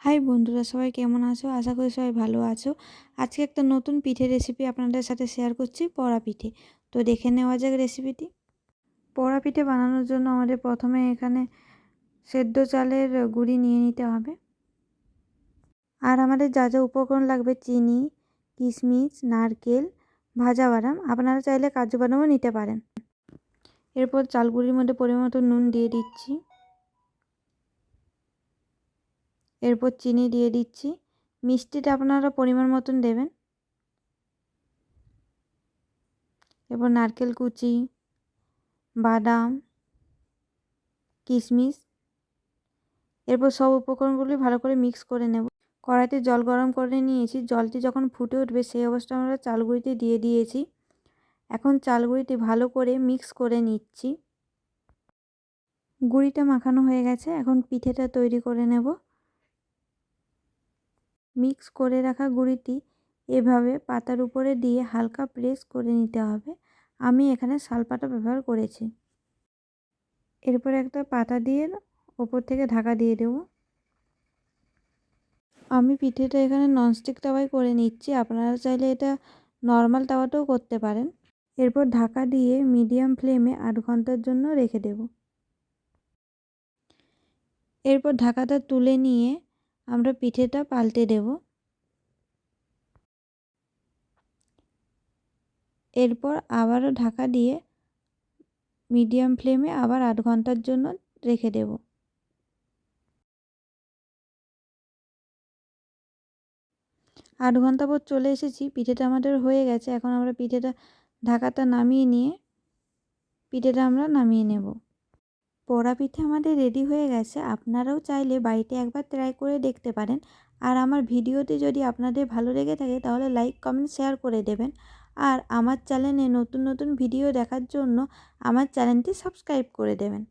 High বন্ধুরা, সবাই কেমন আছো? আশা করি সবাই ভালো আছো। আজকে একটা নতুন পিঠে রেসিপি আপনাদের সাথে শেয়ার করছি, পড়া পিঠে। তো দেখে নেওয়া যাক রেসিপিটি। পড়া পিঠে বানানোর জন্য আমাদের প্রথমে এখানে সেদ্ধ চালের গুঁড়ি নিয়ে নিতে হবে। আর আমাদের যা যা উপকরণ লাগবে, চিনি, কিশমিশ, নারকেল, ভাজা বাদাম, আপনারা চাইলে কাজু বাদামও নিতে পারেন। এরপর চাল গুঁড়ির মধ্যে পরিমাণ মতো নুন দিয়ে দিচ্ছি। এরপর চিনি দিয়ে দিচ্ছি। মিষ্টিটা আপনারা পরিমাণ মতন দেবেন। এরপর নারকেল কুচি, বাদাম, কিশমিশ, এরপর সব উপকরণগুলি ভালো করে মিক্স করে নেব। কড়াইতে জল গরম করে নিয়েছি। জলটি যখন ফুটে উঠবে সেই অবস্থায় আমরা চালগুঁড়িটি দিয়ে দিয়েছি। এখন চালগুঁড়িটি ভালো করে মিক্স করে নিচ্ছি। গুঁড়িটা মাখানো হয়ে গেছে, এখন পিঠেটা তৈরি করে নেব। মিক্স করে রাখা গুঁড়িটি এভাবে পাতার উপরে দিয়ে হালকা প্রেস করে নিতে হবে। আমি এখানে শালপাতা ব্যবহার করেছি। এরপর একটা পাতা দিয়ে ওপর থেকে ঢাকা দিয়ে দেব। আমি পিঠেটা এখানে ননস্টিক তাওয়ায় করে নিচ্ছি, আপনারা চাইলে এটা নর্মাল তাওয়াতেও করতে পারেন। এরপর ঢাকা দিয়ে মিডিয়াম ফ্লেমে 8 ঘন্টার জন্য রেখে দেব। এরপর ঢাকাটা তুলে নিয়ে আমরা পিঠেটা পাল্টে দেব। এরপর আবারও ঢাকা দিয়ে মিডিয়াম ফ্লেমে আবার 8 ঘন্টার জন্য রেখে দেব। 8 ঘন্টা পর চলে এসেছি, পিঠেটা আমাদের হয়ে গেছে। এখন আমরা ঢাকাটা নামিয়ে নিয়ে পিঠেটা আমরা নামিয়ে নেব। পোড়া পিঠে আমাদের রেডি হয়ে গেছে। আপনারাও চাইলে বাড়িতে একবার ট্রাই করে দেখতে পারেন। আর আমার ভিডিওটি যদি আপনাদের ভালো লেগে থাকে তাহলে লাইক, কমেন্ট, শেয়ার করে দেবেন। আর আমার চ্যানেলে নতুন নতুন ভিডিও দেখার জন্য আমার চ্যানেলটি সাবস্ক্রাইব করে দেবেন।